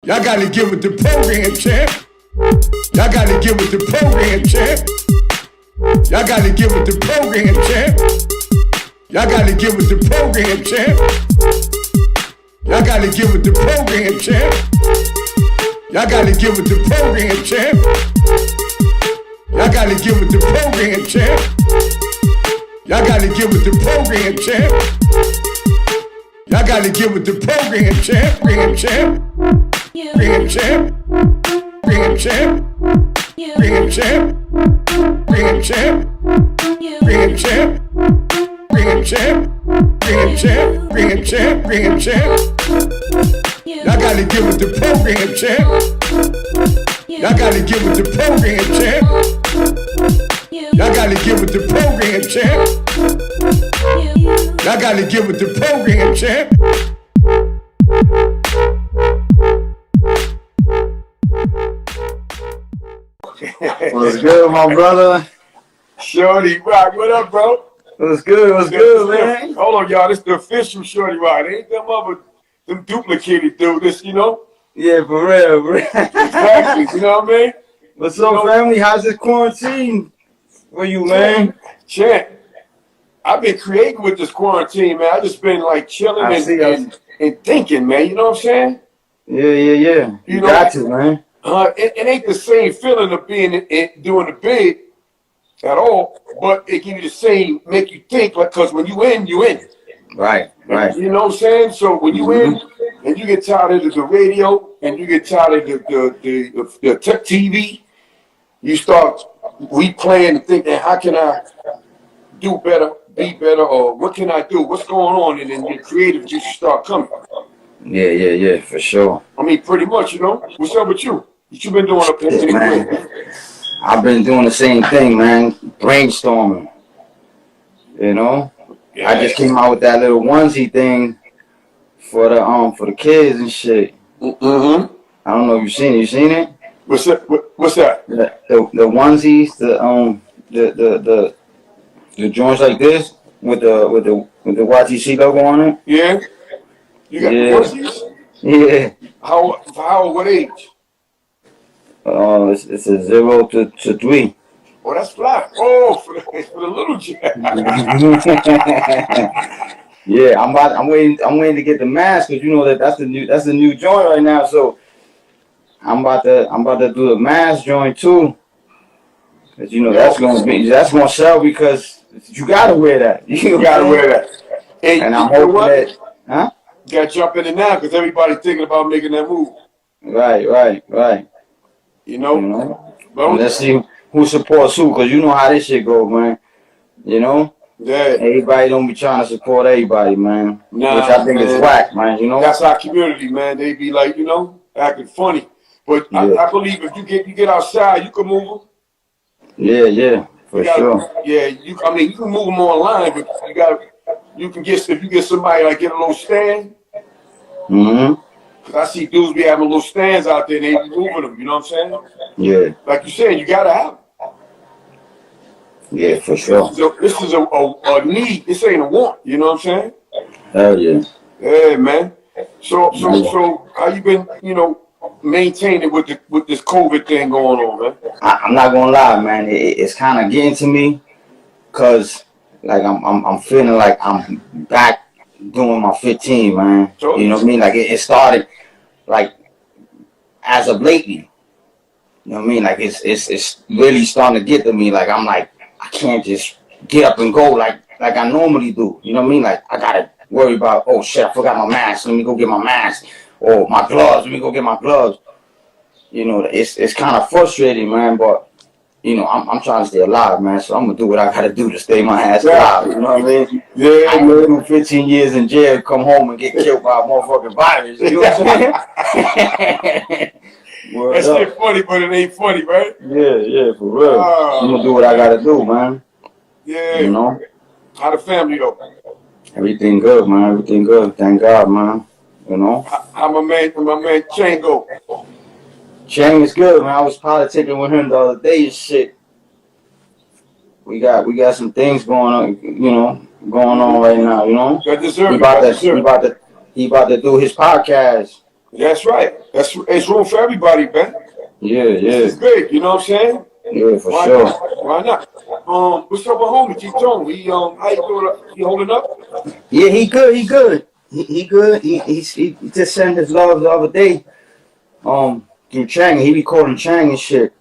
Y'all gotta get with the program, champ. Y'all gotta get with the program, champ. Y'all gotta get with the program, champ. Y'all gotta get with the program, champ. Y'all gotta get with the program, champ. Y'all gotta get with the program, champ. Y'all gotta get with the program, champ. Y'all gotta get with the program, champ. Y'all gotta get with the program, champ. Program, champ. Program, champ. Program, champ. Program, champ. Program, champ. Program, champ. Program, champ. Program, champ. Program, champ. Program, champ. Y'all gotta get with the program, champ. Y'all gotta get with the program, champ. Y'all gotta get with the program, champ. Y'all gotta get with the program, champ. What's good, my brother? Shorty Roc, what up, bro? What's good? What's good, man? Hold on, y'all. This the official Shorty Roc. It ain't them duplicated dude. This, you know? Yeah, for real, bro. Exactly. You know what I mean? What's up, family? How's this quarantine for you, man? Champ, I've been creating with this quarantine, man. I just been like chilling and thinking, man. You know what I'm saying? Yeah. You got to, man. It ain't the same feeling of being doing the big at all, but it give you the same, make you think, like, cause when you in, you in. Right. You know what I'm saying? So when you in and you get tired of the radio and you get tired of the TV, you start replaying and thinking, how can I do better, be better, or what can I do? What's going on? And then your creative juices start coming. Yeah, for sure. I mean, pretty much, you know. What's up with you? What you been doing up there? Man, I've been doing the same thing, man. Brainstorming. You know? Yeah. I just came out with that little onesie thing for the kids and shit. Mm-hmm. I don't know if you've seen it. You seen it? What's that? What's that? The onesies, the joints like this with the YTC logo on it. Yeah. You got the onesies? Yeah. How? What age? It's a 0 to 3. Oh, that's fly. Oh, for the little jack. Yeah, I'm waiting to get the mask because you know that's the new joint right now. So I'm about to do the mask joint too. Cause you know that's gonna sell because you gotta wear that. You gotta wear that. And I'm hoping that, huh? You gotta jump in it now because everybody's thinking about making that move. Right. You know? But let's see who supports who, because you know how this shit go, man. You know? Yeah. Everybody don't be trying to support everybody, man. Nah, which I think is whack, man, you know? That's our community, man. They be like, you know, acting funny. But yeah. I believe if you get outside, you can move them. Yeah, for sure. Yeah, you can move them online, but if you get somebody like get a little stand. Mm-hmm. Cause I see dudes be having little stands out there and they be moving them, you know what I'm saying? Yeah. Like you said, you gotta have them. Yeah, for sure. This is a need. This ain't a want, you know what I'm saying? Hell yeah. Yeah, man. So how you been, you know, maintaining with this COVID thing going on, man? I'm not gonna lie, man. It's kind of getting to me, cause like I'm feeling like I'm back doing my 15, man. Sure. You know what I mean? Like it started like as of lately. You know what I mean? Like it's really starting to get to me. Like I'm like I can't just get up and go like I normally do. You know what I mean? Like I gotta worry about, oh shit, I forgot my mask. Let me go get my mask. Or my gloves. Let me go get my gloves. You know, it's kind of frustrating, man. But you know, I'm trying to stay alive, man. So I'm gonna do what I gotta do to stay my ass alive. You know what I mean? Yeah. I'm gonna do 15 years in jail, come home and get killed by a motherfucking virus. You know what I'm saying? That shit funny, but it ain't funny, right? Yeah, for real. I'm gonna do what I gotta do, man. Yeah. You know? How the family though? Everything good, man. Everything good. Thank God, man. You know? How my man Chango? Chang is good, man. I was politicking with him the other day and shit. We got some things going on right now, you know? He about to do his podcast That's right. It's room for everybody, man. Yeah, It's big, you know what I'm saying? yeah, for Why sure. not? Why not? What's up with homie Titon? How you doing? He holding up? Yeah, he good. He good. He good. He just sent his love the other day. Through Chang. He recording Chang and shit.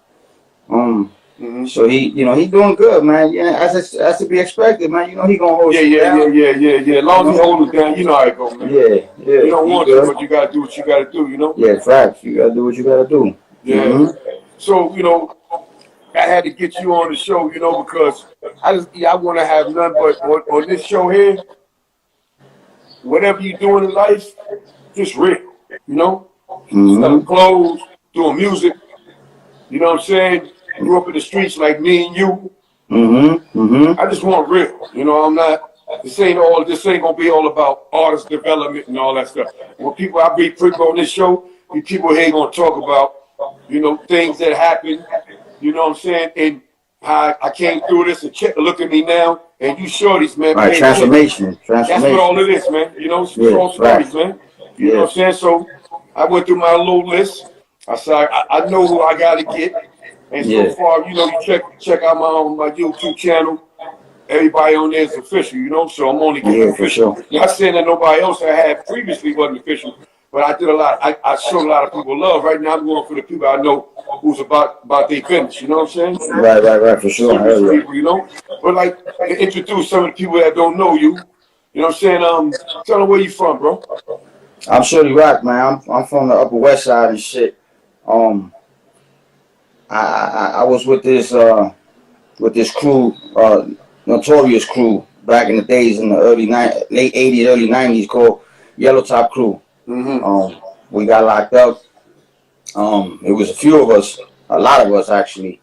So he doing good, man. Yeah, as to be expected, man. He gonna hold Yeah, shit yeah, yeah, down. yeah, yeah, yeah. As long as he hold it down, you know how it go, man. Yeah, You yeah, don't he want to, good. but you gotta do what you gotta do, you know? Yeah, facts. You gotta do what you gotta do. Yeah. So, I had to get you on the show, because I want to have none but on this show here, whatever you're doing in life, just real, you know? Selling clothes, doing music, you know what I'm saying? Grew up in the streets like me and you. I just want real, I'm not, this ain't gonna be all about artist development and all that stuff. When I be people on this show, these people here gonna talk about, things that happen, you know what I'm saying? And how I came through this and look at me now, and you shorties, man, Right, behave shit. That's what all it is, man. It's Yeah, all stories, facts. man. You know what Yes. I'm saying? So I went through my little list. I said I know who I gotta get. And so Yeah. far, you check out my YouTube channel. Everybody on there is official, so I'm only giving Yeah, for official. sure. Not saying that nobody else I had previously wasn't official, but I did a lot. I showed a lot of people love. Right now, I'm going for the people I know who's about their business. You know what I'm saying? Right, for sure. Serious Hell yeah. people. But like to introduce some of the people that don't know you. You know what I'm saying? Tell them where you from, bro. I'm Shorty Roc, man. I'm from the Upper West Side and shit. Um, I was with this crew, notorious crew back in the days in the late '80s, early '90s called Yellow Top Crew. We got locked up. It was a few of us, a lot of us actually,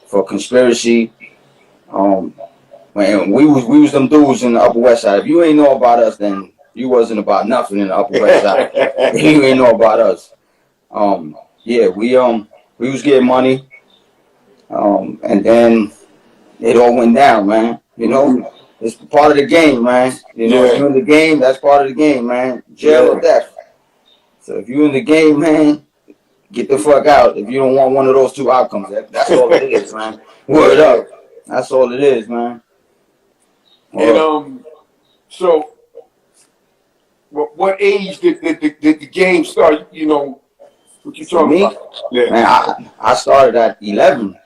for conspiracy. Man, we was them dudes in the Upper West Side. If you ain't know about us, then you wasn't about nothing in the Upper West Side. You ain't know about us. Yeah, we was getting money, and then it all went down, man. It's part of the game, man. If you're in the game, that's part of the game, man. Jail or death. So if you're in the game, man, get the fuck out. If you don't want one of those two outcomes, that's all it is, man. Word up. That's all it is, man. And so what age did the game start? What you For talking me, about? Yeah. man, I started at 11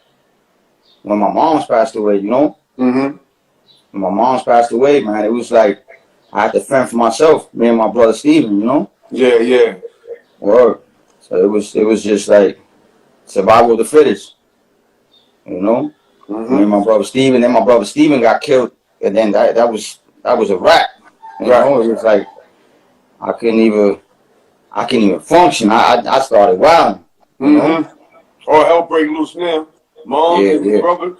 when my mom's passed away, When my mom's passed away, man, it was like I had to fend for myself, me and my brother Steven, Yeah. Word. So it was just like survival of the fittest, Me and my brother Steven, then my brother Steven got killed, and then that was a wrap. It was like I couldn't even function. I started wilding. All hell break loose now. Mom and brother.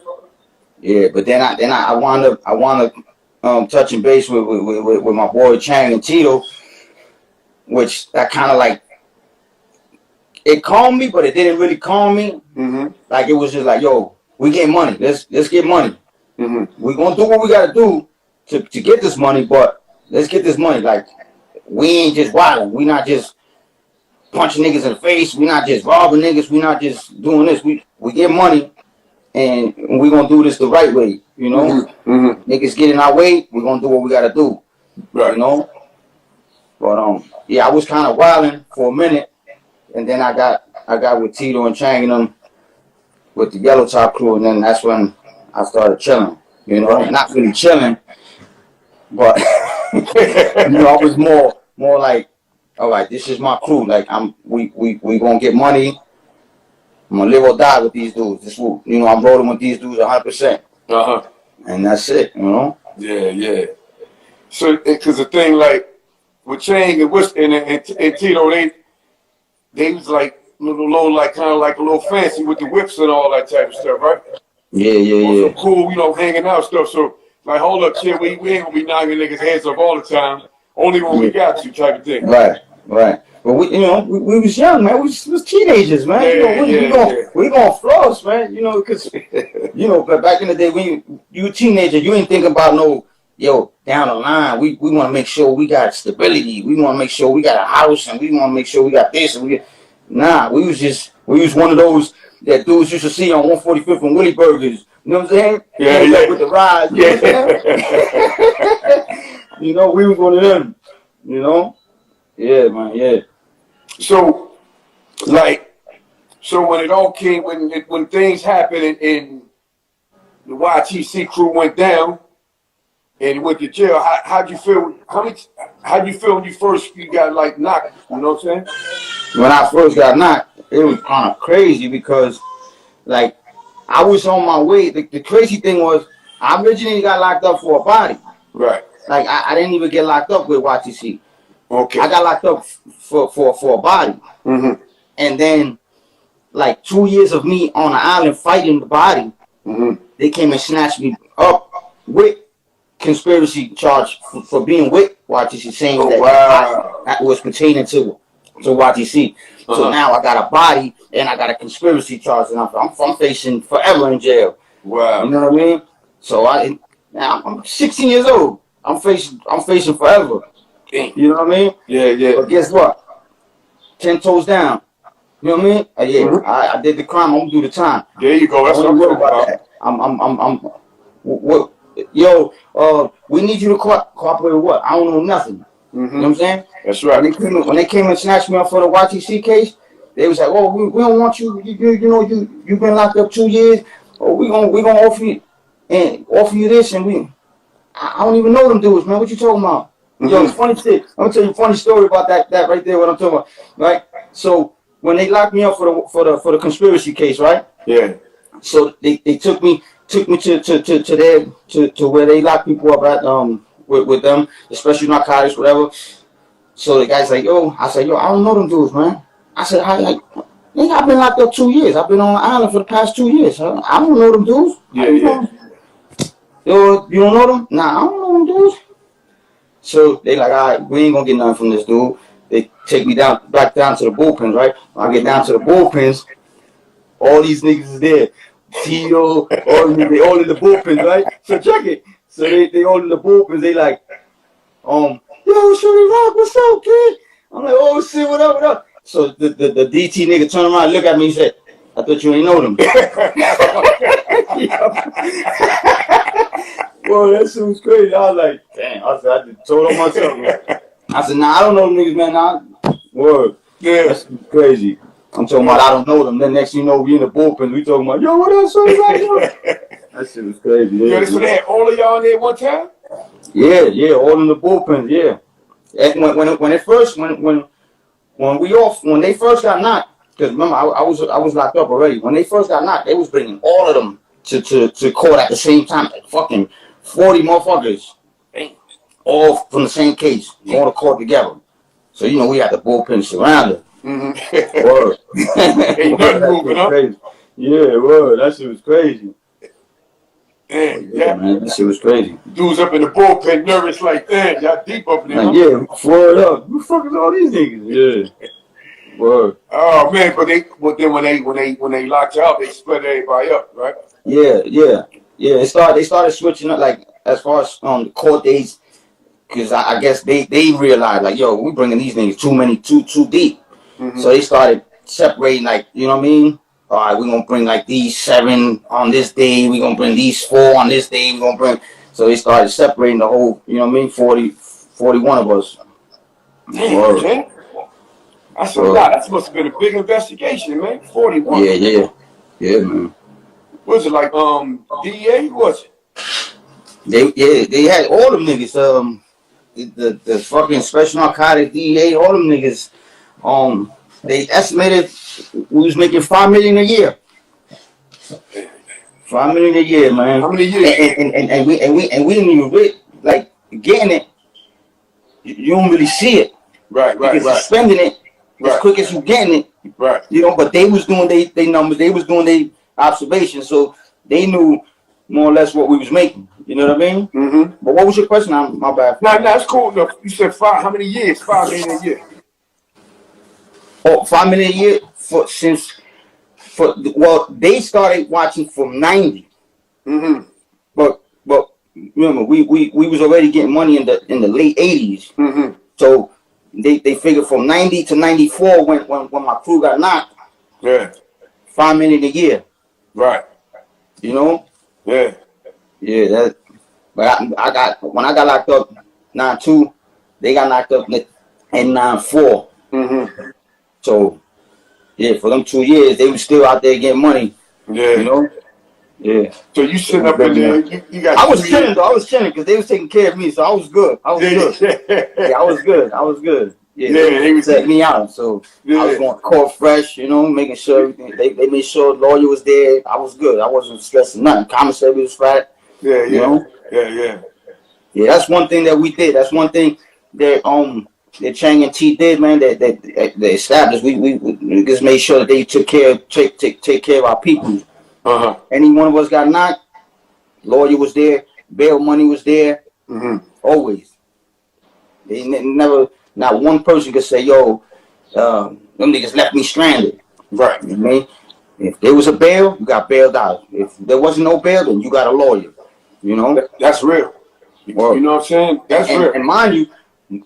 Yeah, but then I wound up touching base with my boy Chang and Tito, which that kind of like it calmed me, but it didn't really calm me. Like it was just like, yo, we get money. Let's get money. We're gonna do what we gotta do to get this money, but let's get this money. Like we ain't just wilding. We not just punching niggas in the face. We not just robbing niggas. We not just doing this. We get money. And we're gonna do this the right way, Niggas get in our way, we're gonna do what we gotta do, Right. But yeah, I was kind of wilding for a minute, and then I got with Tito and Chang and them with the Yellow Top Crew, and then that's when I started chilling, Not really chilling, but I was more like, all right, this is my crew. Like we gonna get money. I'm gonna live or die with these dudes. I'm rolling with these dudes 100%. And that's it, Yeah. So, because the thing like with Chang and Tito, they was like little like kind of like a little fancy with the whips and all that type of stuff, right? Yeah. Some cool, hanging out stuff. So like, hold up, kid, we ain't gonna be knocking niggas' heads off all the time. Only when we got to, type of thing. Right. But we was young, man. We was teenagers, man. We gonna floss, man. Because but back in the day when you a teenager, you ain't thinking about no yo, down the line, we want to make sure we got stability. We want to make sure we got a house, and we want to make sure we got this. And we was one of those that dudes used to see on 145th and Willie Burgers. You know what I'm saying? Yeah. With the rides. You know what I'm saying? You know, we was one of them. You know? Yeah, man. Yeah. So, when it all came, when things happened and the YTC crew went down and went to jail, how'd you feel? How'd you feel when you got like knocked? You know what I'm saying? When I first got knocked, it was kind of crazy because, like, I was on my way. The crazy thing was, I originally got locked up for a body. Right. Like, I didn't even get locked up with YTC. Okay. I got locked up for a body. Mm-hmm. And then, like, 2 years of me on the island fighting the body, they came and snatched me up with conspiracy charge for being with YTC, saying that was pertaining to YTC. So now I got a body and I got a conspiracy charge, and I'm facing forever in jail. Wow. You know what I mean? So now I'm 16 years old. I'm facing forever. Dang. You know what I mean? Yeah. But guess what? 10 toes down. You know what I mean? I did the crime. I'm gonna do the time. There you go. That's what I'm talking about. That. We need you to cooperate with what? I don't know nothing. You know what I'm saying? That's right. When they came and snatched me up for the YTC case, they was like, "Oh, we don't want you. You've been locked up 2 years. Oh, we gonna offer you this, and I don't even know them dudes, man. What you talking about?" Yo, it's funny shit. I'm gonna tell you a funny story about that right there. What I'm talking about, right? So when they locked me up for the conspiracy case, right? Yeah. So they took me to where they lock people up at with them, especially narcotics, whatever. So the guy's like, yo, I said, yo, I don't know them dudes, man. I said, I've been locked up 2 years. I've been on the island for the past 2 years. I don't know them dudes. Yeah. Yo, you don't know them? Nah, I don't know them dudes. So they like, all right, we ain't gonna get nothing from this dude. They take me back down to the bullpens, right? When I get down to the bullpens, all these niggas is there. Tito, they all in the bullpens, right? So check it. So they all in the bullpens. They like, yo, Shorty Roc, what's up, kid? I'm like, oh shit, what up? So the DT nigga turned around and looked at me and said, I thought you ain't know them. Boy, that shit was crazy. I was like, damn. I said, I just told on myself, man. I said, nah, I don't know them niggas, man. Nah. Word. Yeah. That shit was crazy. I'm talking about I don't know them. Then next thing you know, we in the bullpen. We talking about, yo, what up, Shorty Roc? That shit was crazy. Yeah, so they had all of y'all in there one time? Yeah, all in the bullpens, yeah. And when they first got knocked, because remember I was locked up already. When they first got knocked, they was bringing all of them to court at the same time, like fucking 40 motherfuckers, all from the same case, going to court together. So we had the bullpen surrounded. Word. Ain't nothing moving up. Crazy. Yeah, word. That shit was crazy. Yeah, man, that shit was crazy. Dudes up in the bullpen, nervous like that. Y'all deep up in there. Like, yeah, word up. Who the fuck is all these niggas? Yeah. Word. Oh man, but then when they locked you up, they split everybody up, right? Yeah. They started switching up, like as far as the court days, because I guess they realized like, yo, we bringing these niggas too deep. So they started separating, like, you know what I mean? All right, we're going to bring like these 7 on this day. We're going to bring these 4 on this day. We're going to bring. So they started separating the whole, you know what I mean? 41 of us. Damn, man. That's a lot. That must have been a big investigation, man. 41. Yeah, man. Was it like DEA? Who was it? They had all them niggas. The fucking special narcotics, DEA, all them niggas. They estimated we was making $5 million a year. $5 million a year, man. How many years? And we didn't even like getting it. You don't really see it, right. Because spending it as quick as you getting it, right? But they was doing they numbers, they was doing their observations, so they knew more or less what we was making. You know what I mean? But what was your question? My bad. Nah, it's cool. No, you said 5. How many years? $5 million a year. Oh, $5 million a year they started watching from 90. But remember we was already getting money in the late 80s. Mm-hmm. So they figured from 90 to 94 when my crew got knocked. Yeah. $5 million a year. Right. You know? Yeah. Yeah, that. But when I got locked up 9-2, they got knocked up in 9-4. Mm-hmm. So yeah, for them 2 years, they were still out there getting money. Yeah. You know? Yeah. So you sitting up in there, you got. I was chilling though. I was chilling because they was taking care of me, so I was good. I was good. Yeah, I was good. I was good. Yeah, they was set me out, so I was going court fresh. You know, making sure everything. They made sure the lawyer was there. I was good. I wasn't stressing nothing. Commissary was flat. Yeah, you know? Yeah. That's one thing that we did. That's one thing that Chang and T did, man. That they established. We just made sure that they took care of our people. Any one of us got knocked, lawyer was there, bail money was there, always. They never, not one person could say, yo, them niggas left me stranded. Right. You know what I mean? If there was a bail, you got bailed out. If there wasn't no bail, then you got a lawyer. You know? That's real. Well, you know what I'm saying? That's real. And mind you,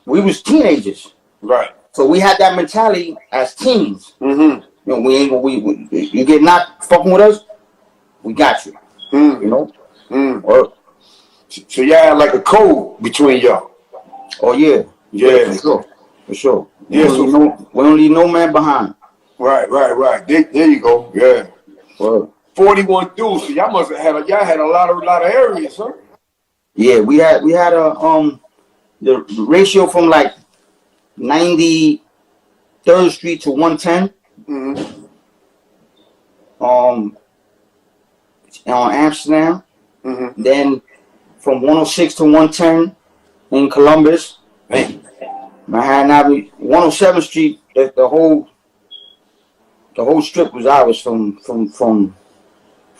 we was teenagers. Right. So we had that mentality as teens. Mm-hmm. You know, you get knocked fucking with us, we got you. You know? Or, so y'all had like a code between y'all. Oh yeah. Yeah. For sure. Yeah, We don't leave no man behind. Right. There you go. Yeah. Well, 41 dudes. So y'all must have had a lot of areas, huh? Yeah, we had the ratio from like 93rd Street to 110. On Amsterdam. Then from 106 to 110 in Columbus. Manhattan Avenue, 107th Street. The whole strip was ours from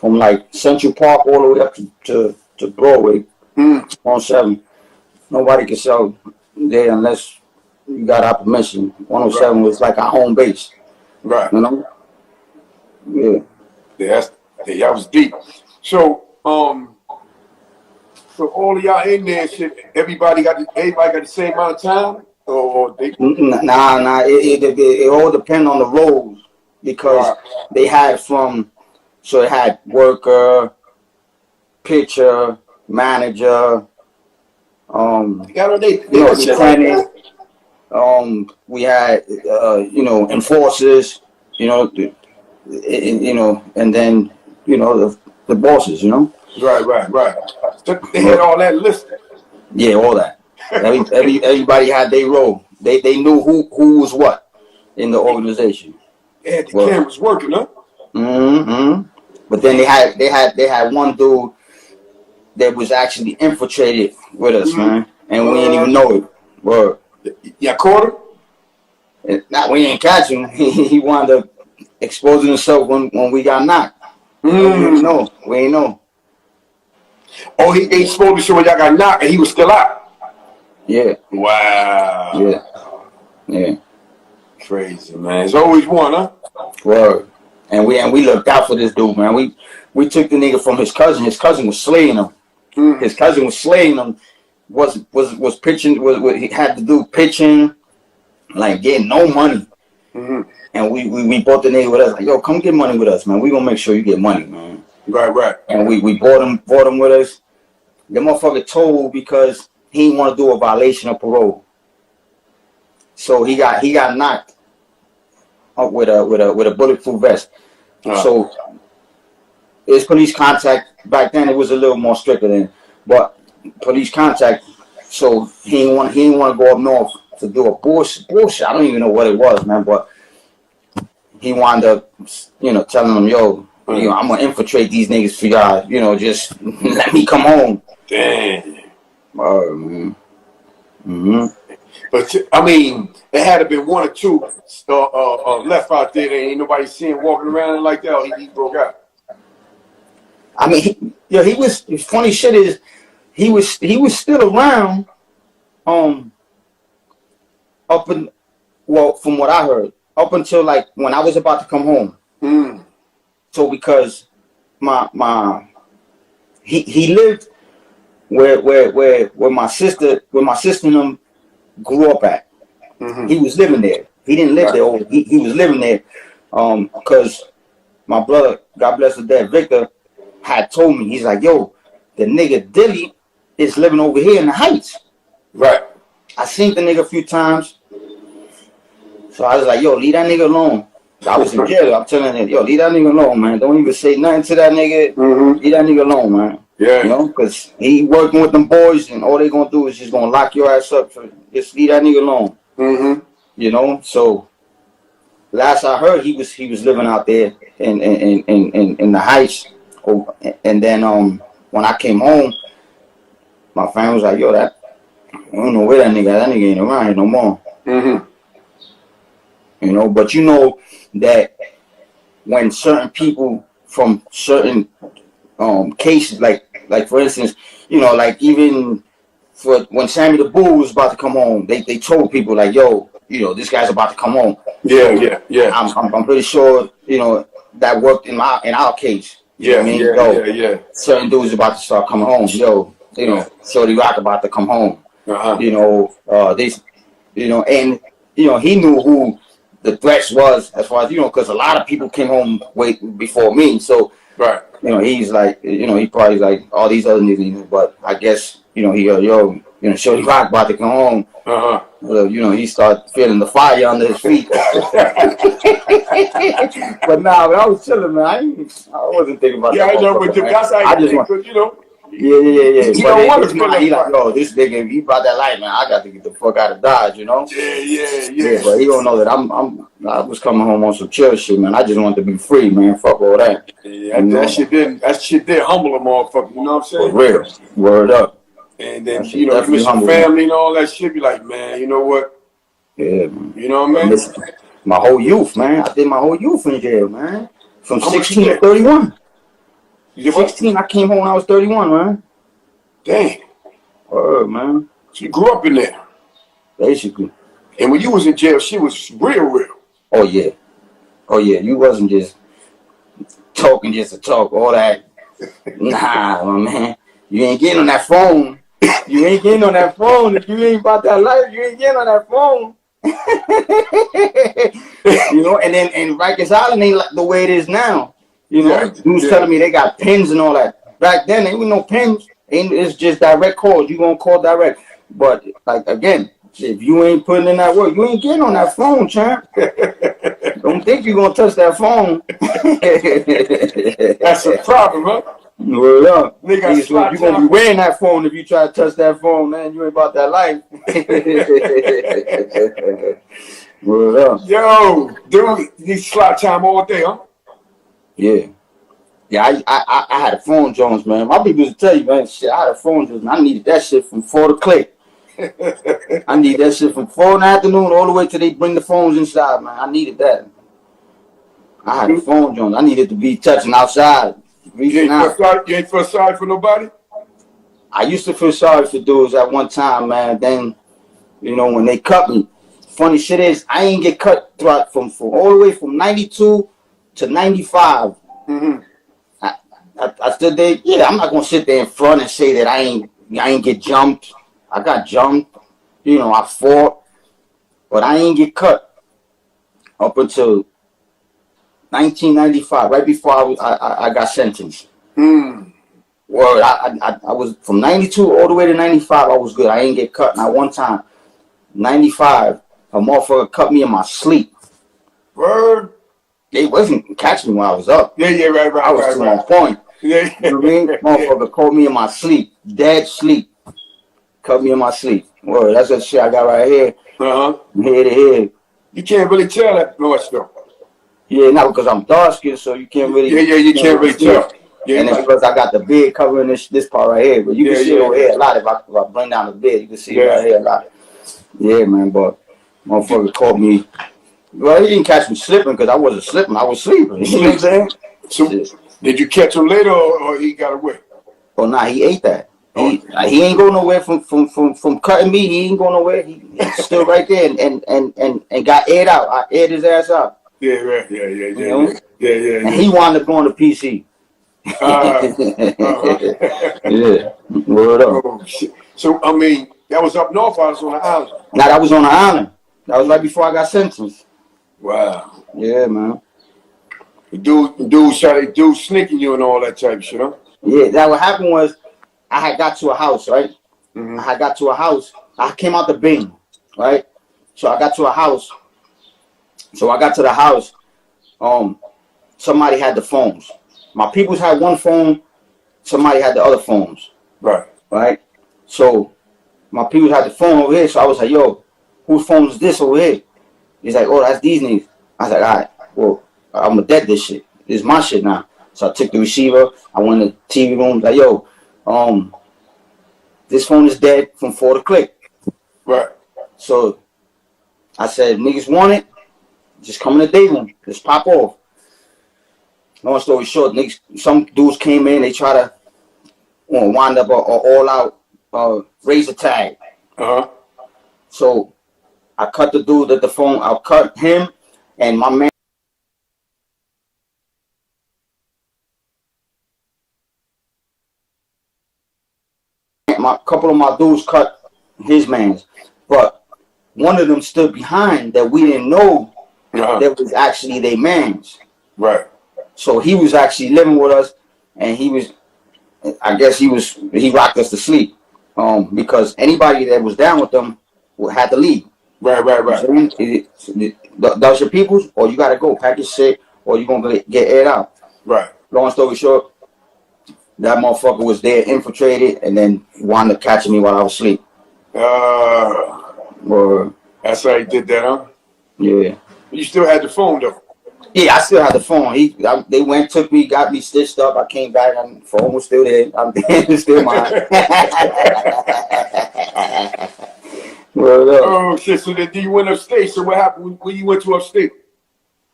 like Central Park all the way up to Broadway. 107. Nobody could sell there unless you got our permission. 107 was like our home base. Right. You know? Yeah. That was deep. So so all of y'all in there, shit. Everybody got the same amount of time, or they? Nah. It all depends on the roles because they had so it had worker, pitcher, manager, lieutenant. We had enforcers. And then the bosses. Right. So they had all that listed. Yeah, all that. Everybody had their role. They knew who was what in the organization. They had the cameras working, huh? But then they had one dude that was actually infiltrated with us, man, and we didn't even know it. Word. Y'all caught him? We didn't catch him. He wound up exposing himself when we got knocked. We didn't know. Oh, he exposed himself when y'all got knocked, and he was still out. Yeah. Wow. Yeah. Crazy, man. It's always one, huh? Word. And we looked out for this dude, man. We took the nigga from his cousin. His cousin was slaying him. His cousin was slaying him. Was pitching. He had to do pitching, like getting no money. And we bought the nigga with us. Like, yo, come get money with us, man. We gonna make sure you get money, man. Right. And we bought him with us. The motherfucker told because he didn't want to do a violation of parole. So he got knocked up with a bulletproof vest. So his police contact back then, it was a little more stricter then, but police contact. So he didn't want to go up north to do a bullshit. I don't even know what it was, man. But he wound up, telling them, yo, I'm gonna infiltrate these niggas for y'all. Just let me come home. Damn. But I mean, it had to be one or two left out there. There ain't nobody seeing walking around like that. He broke out. I mean, he was. Funny shit is, he was still around. From what I heard, up until like when I was about to come home. So because he lived where my sister and them grew up at. Mm-hmm. He was living there. He didn't live there. He was living there because my brother, God bless his dad, Victor, had told me, he's like, yo, the nigga Dilly is living over here in the Heights. Right. I seen the nigga a few times. So I was like, yo, leave that nigga alone. I was in jail. I'm telling him, yo, leave that nigga alone, man. Don't even say nothing to that nigga. Mm-hmm. Leave that nigga alone, man. Yeah. You know, because he working with them boys, and all they gonna do is just gonna lock your ass up. So just leave that nigga alone. Mm-hmm. You know. So last I heard, he was living out there in the Heights. And then when I came home, my family was like, yo, I don't know where that nigga ain't around here no more. Mm-hmm. You know, but you know that when certain people from certain cases, like for instance, you know, like even for when Sammy the Bull was about to come home, they told people like, yo, you know, this guy's about to come home. Yeah. I'm pretty sure, you know, that worked in our case. You know what I mean? Yeah. Certain dudes about to start coming home. Yo, you know, Shorty Roc about to come home. Uh-huh. You know, you know, and you know, he knew who the threats was as far as, you know, because a lot of people came home way before me. So, right. You know, he's like, you know, he probably like all these other niggas, but I guess, you know, you know, Shorty Roc about to come home. Uh-huh. So, you know, he started feeling the fire under his feet. But nah, when I was chilling, man, I wasn't thinking about that. I know, but that's how you think, but you know. Yeah. You don't want to feel he like, yo, this nigga, he brought that life, man. I got to get the fuck out of Dodge, you know? Yeah. But he don't know that I was coming home on some chill shit, man. I just wanted to be free, man. Fuck all that. Yeah, that shit did humble a motherfucker, you know what I'm saying? For real. Word up. And then, you know, you miss your family and all that shit, be like, man, you know what? Yeah, man. You know what I mean? My whole youth, man. I did my whole youth in jail, man. From 16 to 31. 16, I came home when I was 31, man. Dang. Man. So you grew up in there. Basically. And when you was in jail, she was real. Oh, yeah. You wasn't just talking just to talk, all that. Nah, man. You ain't getting on that phone. You ain't getting on that phone. If you ain't about that life, you ain't getting on that phone. You know, and then in Rikers Island ain't like the way it is now. You know, dudes telling me they got pins and all that. Back then, there ain't no pins. It's just direct calls. You gonna call direct. But like again, if you ain't putting in that work, you ain't getting on that phone, champ. Don't think you gonna touch that phone. That's a problem, huh? Word up. You Nigga, gonna be wearing that phone if you try to touch that phone, man. You ain't about that life. Word up. Yo, dude, you slot time all day, huh? Yeah, I had a phone Jones, man. My people used to tell you, man, shit, I had a phone Jones, man. I needed that shit from 4 to click. I need that shit from 4 in the afternoon all the way till they bring the phones inside, man. I needed that. I had a phone Jones. I needed to be touching outside. You ain't feel sorry for nobody? I used to feel sorry for dudes at one time, man. Then, you know, when they cut me, funny shit is, I ain't get cut throughout from all the way from 92 to 95. Mm-hmm. I stood there. Yeah, I'm not gonna sit there in front and say that I ain't get jumped. I got jumped. You know, I fought, but I ain't get cut up until 1995, right before I got sentenced. Word, I was from 92 all the way to 95. I was good. I ain't get cut. Not one time. 95, a motherfucker cut me in my sleep. Word. They wasn't catching me when I was up. Yeah, right. I was too on point. Yeah. You know what I mean? Motherfucker caught me in my sleep. Dead sleep. Cut me in my sleep. Word, that's that shit I got right here. Uh-huh. From head to head. You can't really tell that much though. Yeah, not because I'm dark skinned, so you can't really. Yeah, you can't really tell. Yeah, and it's because I got the beard covering this part right here. But you can see it over here a lot. If I bring down the beard, you can see it right here a lot. Yeah, man, but motherfucker caught me. Well, he didn't catch me slipping because I wasn't slipping. I was sleeping. You know what I'm saying? So, did you catch him later or he got away? Oh, nah, he ate that. He ain't going nowhere from cutting me. He ain't going nowhere. He's still right there and got aired out. I aired his ass out. Yeah. And he wound up going to PC. Uh-huh. Yeah. Word up. Oh shit. So I mean, that was up north. I was on the island. Now that was on the island. That was right before I got sentenced. Wow. Yeah, man. The dude sneaking you and all that type of shit, huh? Yeah, that what happened was I had got to a house, right? Mm-hmm. I had got to a house. I came out the bin, right? So I got to a house. So I got to the house. Somebody had the phones. My peoples had one phone. Somebody had the other phones. Right. Right? So my peoples had the phone over here. So I was like, yo, whose phone is this over here? He's like, oh, that's these niggas. I was like, all right, well, I'm gonna dead this shit. This is my shit now. So I took the receiver. I went to the TV room. Like, yo, this phone is dead from 4 to click. Right. So I said, niggas want it, just come in the day room. Just pop off. Long story short, niggas, some dudes came in, they try to wind up a all-out razor tag. Uh-huh. So I cut the dude at the phone. I cut him and my man. A couple of my dudes cut his mans, but one of them stood behind that we didn't know that was actually their mans. Right. So he was actually living with us, and I guess he rocked us to sleep, because anybody that was down with them had to leave. Right. Those your peoples, or you gotta go pack your shit, or you gonna get aired out. Right. Long story short, that motherfucker was there, infiltrated, and then wound up catching me while I was asleep. That's how he did that, huh? Yeah. You still had the phone though. Yeah, I still had the phone. They went, took me, got me stitched up. I came back, and the phone was still there. It's still mine. Oh shit! So then you went upstate. So what happened when you went to upstate?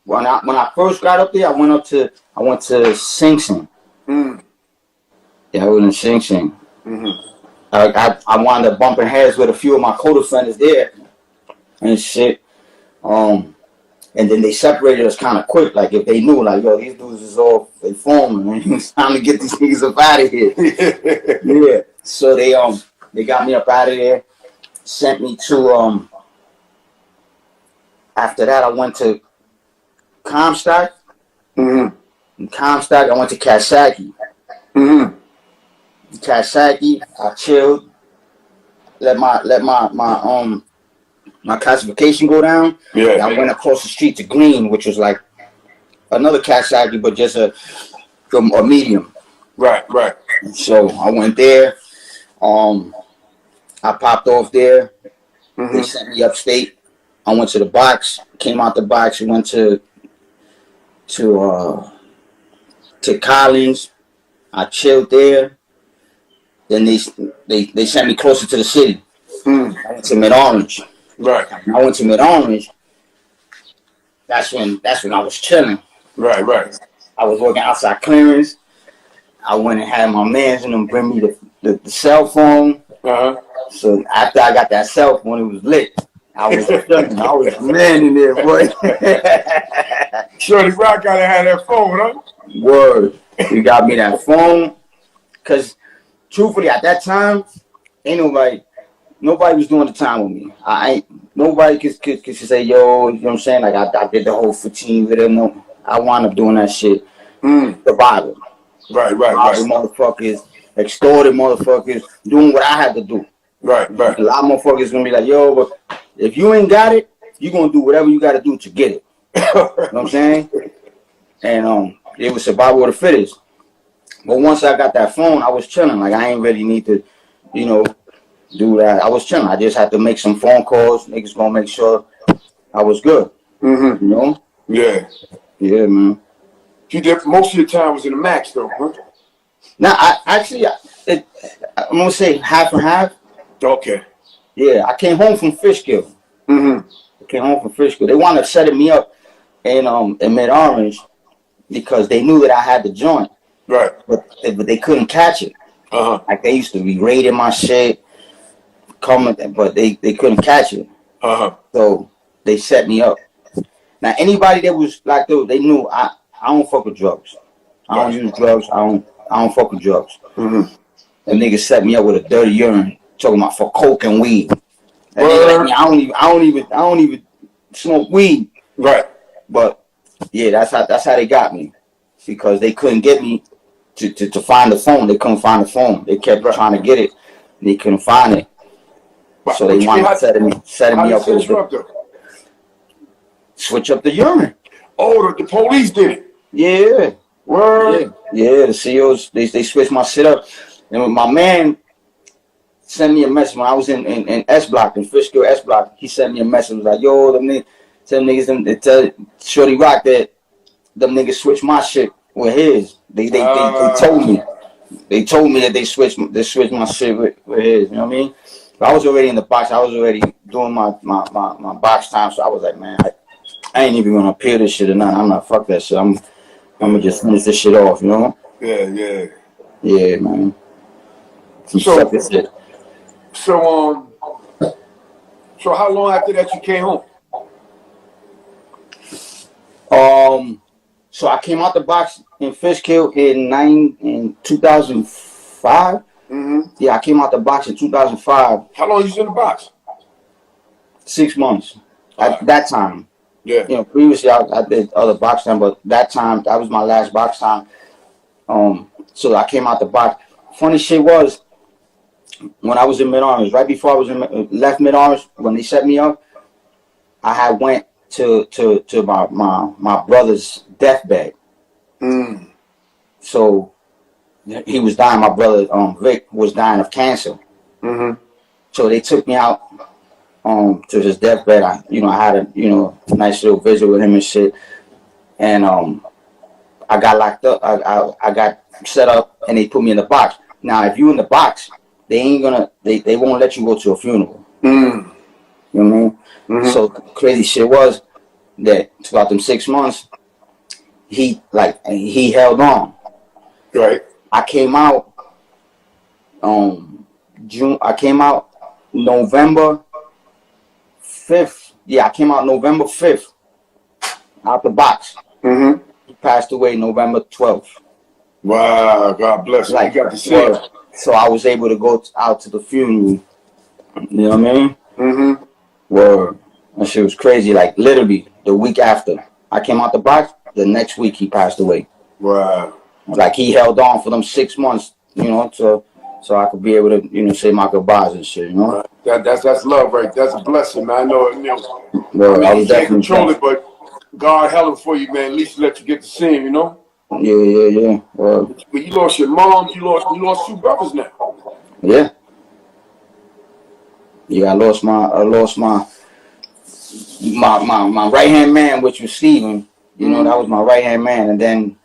When I first got up there, I went to Sing Sing. Mm. Yeah, I was in Sing Sing. Mm-hmm. I wound up bumping heads with a few of my co-defendants there and shit. And then they separated us kind of quick. Like, if they knew, like, yo, these dudes is all they forming, and it's time to get these niggas up out of here. Yeah. So they got me up out of there, sent me to after that I went to Comstock. Mm-hmm. In Comstock, I went to Kasaki. Mm-hmm. Kasaki, I chilled, let my classification go down. Yeah. I went across the street to Green, which was like another Kasaki, but just a medium. Right. So I went there. I popped off there. Mm-hmm. They sent me upstate. I went to the box, came out the box, and went to Collins. I chilled there. Then they sent me closer to the city. Mm. I went to Mid-Orange. Right. When I went to Mid-Orange, that's when I was chilling. Right. I was working outside clearance. I went and had my mans and them bring me the cell phone. Uh-huh. So after I got that cell phone, it was lit. I was chilling. I was man in there, boy. Shorty Roc gotta have that phone, huh? Word. You got me that phone. Cause truthfully, at that time, ain't nobody was doing the time with me. Nobody could say, yo, you know what I'm saying? Like, I did the whole 15 with them. No, I wound up doing that shit. Survival. Right. Motherfuckers, extorted motherfuckers, doing what I had to do. Right. A lot of motherfuckers gonna be like, yo, but if you ain't got it, you gonna do whatever you gotta do to get it. You know what I'm saying? And it was survival of the fittest. But once I got that phone, I was chilling. Like, I ain't really need to, do that. I was chilling. I just had to make some phone calls. Niggas gonna make sure I was good. Mm-hmm. You know? Yeah. Yeah, man. You did most of your time was in the max though, huh? Now, I'm gonna say half and half. Okay. Yeah, I came home from Fishkill. Mm-hmm. I came home from Fishkill. They wound up setting me up in Mid-Orange because they knew that I had the joint. Right. But they couldn't catch it. Uh-huh. Like, they used to be raiding my shit, but they couldn't catch it. Uh-huh. So they set me up. Now, anybody that was like, they knew I don't fuck with drugs. I don't use drugs. I don't fuck with drugs. Mm-hmm. Them niggas set me up with a dirty urine, talking about for coke and weed. That nigga like, I don't even smoke weed. Right. But yeah, that's how they got me, because they couldn't get me to find the phone. They couldn't find the phone. They kept trying to get it. They couldn't find it. So they wanted to setting me up with switch up the urine. Oh, the police did it. Yeah. Word. Yeah. The CEOs they switched my shit up. And my man sent me a message when I was in S Block, in Fishkill S Block. He sent me a message, was like, yo, them niggas, they tell Shorty Roc that them niggas switched my shit with his. They told me. They told me that they switched my shit with his. You know what I mean? But I was already in the box. I was already doing my box time. So I was like, man, I ain't even gonna appeal this shit or nothing. I'm not, fuck that shit. I'm gonna just finish this shit off, you know? Yeah. Yeah, man. So how long after that you came home? So I came out the box in Fishkill in 2005. Mm-hmm. Yeah, I came out the box in 2005. How long you was in the box? 6 months. At that time. Yeah. You know, previously I did other box time, but that time, that was my last box time. So I came out the box. Funny shit was, when I was in mid-arms, right before I was left mid-arms, when they set me up, I had went to my brother's deathbed. Mm. So he was dying. My brother Vic was dying of cancer. Mm-hmm. So they took me out to his deathbed. I had a nice little visit with him and shit. And I got locked up. I got set up, and they put me in the box. Now, if you in the box, they won't let you go to a funeral. Mm. You know what I mean? Mm-hmm. So crazy shit was that throughout them 6 months, he held on. Right. I came out June. I came out November 5th. Yeah, I came out November 5th out the box. Mm-hmm. He passed away November 12th. Wow, God bless him. You got to see it. So I was able to go out to the funeral. You know what I mean? Mm-hmm. Word. That shit was crazy. Like, literally, the week after I came out the box, the next week he passed away. Wow. Like, he held on for them 6 months, so I could be able to, say my goodbyes and shit, you know? That's love, right? That's a blessing, man. I know, Well, I you was can't control it, but God held it for you, man. At least let you get to see him, you know? Yeah. Well, but you lost your mom. You lost 2 brothers now. Yeah. Yeah, I lost my right hand man, which was Steven. That was my right hand man, and then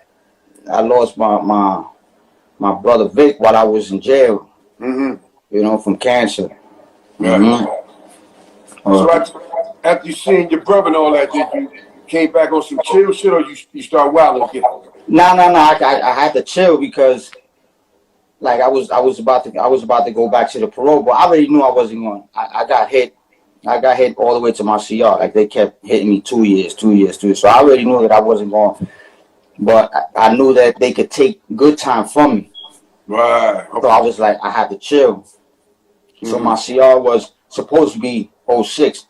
I lost my brother Vic while I was in jail. Mm-hmm. From cancer. Yeah. Mm-hmm. So after you seen your brother and all that, did you came back on some chill shit, or you start wilding again? No. I had to chill because, like, I was about to go back to the parole, but I already knew I wasn't going. I got hit. I got hit all the way to my CR. Like, they kept hitting me 2 years. So I already knew that I wasn't going. But I knew that they could take good time from me. Right. Okay. So I was like, I had to chill. Mm-hmm. So my CR was supposed to be 06.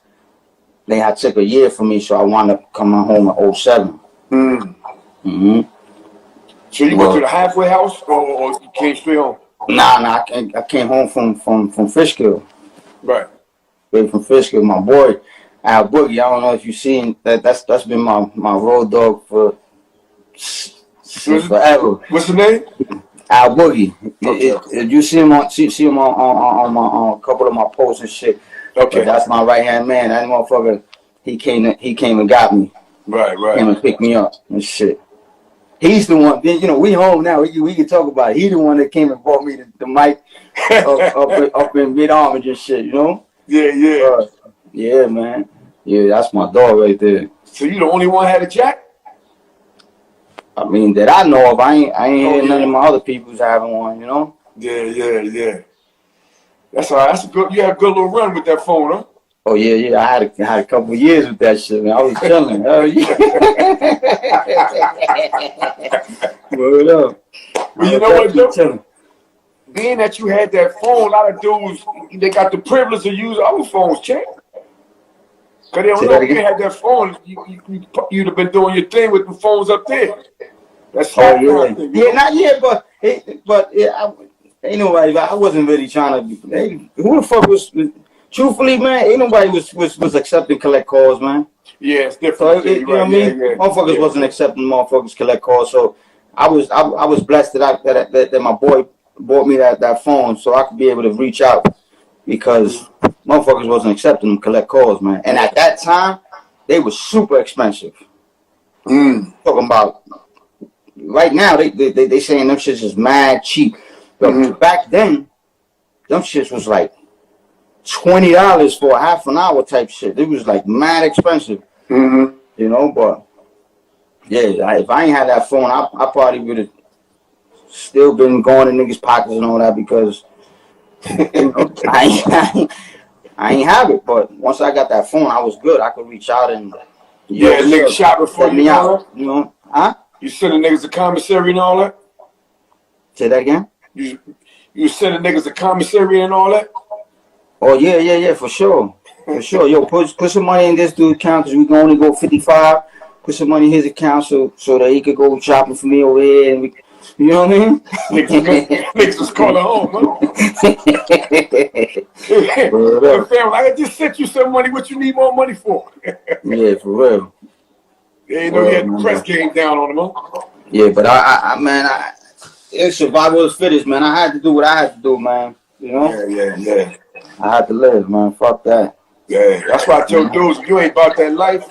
They had took a year from me, so I wound up coming home in 07. Mm-hmm. So you went to the halfway house, or you came straight home? Nah. I came home from Fishkill. Right. Straight from Fishkill. My boy, Al Boogie. I don't know if you've seen that. That's been my road dog for forever. What's the name? Al Boogie. Okay. If you see him on a couple of my posts and shit. Okay. But that's my right hand man. That motherfucker. He came and got me. Right. Came and picked me up and shit. He's the one. We home now. We can talk about it. He the one that came and brought me the mic up in mid-arm and shit. Yeah. Yeah, man. Yeah, that's my dog right there. So you the only one had a jack? I mean, that I know of. I ain't heard none of my other people's having one. Yeah. That's all right. That's good. You had a good little run with that phone, huh? Oh yeah. I had a couple of years with that shit, man. I was chilling. Word up. Well, you know what, though? being that you had that phone, a lot of dudes, they got the privilege of using other phones, champ. Because they don't know if you had that phone, you'd have been doing your thing with the phones up there. That's thing, not yet, but ain't nobody. I wasn't really trying to. Who the fuck was? Truthfully, man, ain't nobody was accepting collect calls, man. Yeah, it's different. So you know what I mean? Motherfuckers wasn't accepting motherfuckers collect calls. So I was blessed that my boy bought me that phone so I could be able to reach out because motherfuckers wasn't accepting them collect calls, man. And at that time, they were super expensive. Talking about right now, they saying them shits is mad cheap. But back then, them shits was like $20 for a half an hour type shit. It was like mad expensive. You know, but yeah, if I ain't had that phone, I probably would have still been going in niggas' pockets and all that because you know, I ain't have it. But once I got that phone, I was good. I could reach out and niggas shot before me out. You know, huh? You sending niggas to commissary and all that? Say that again? You sending niggas to commissary and all that? Oh yeah, for sure. For sure. Yo, put some money in this dude's account because we can only go 55. Put some money in his account so that he could go shopping for me over here and you know what I mean? Niggas was calling home, huh? I just sent you some money. What you need more money for? Yeah, for real. They ain't know you had the press game down on them, huh? Yeah, but it's survival of the fittest, man. I had to do what I had to do, man. You know? Yeah. I had to live, man. Fuck that. Yeah, that's why I tell dudes, if you ain't about that life,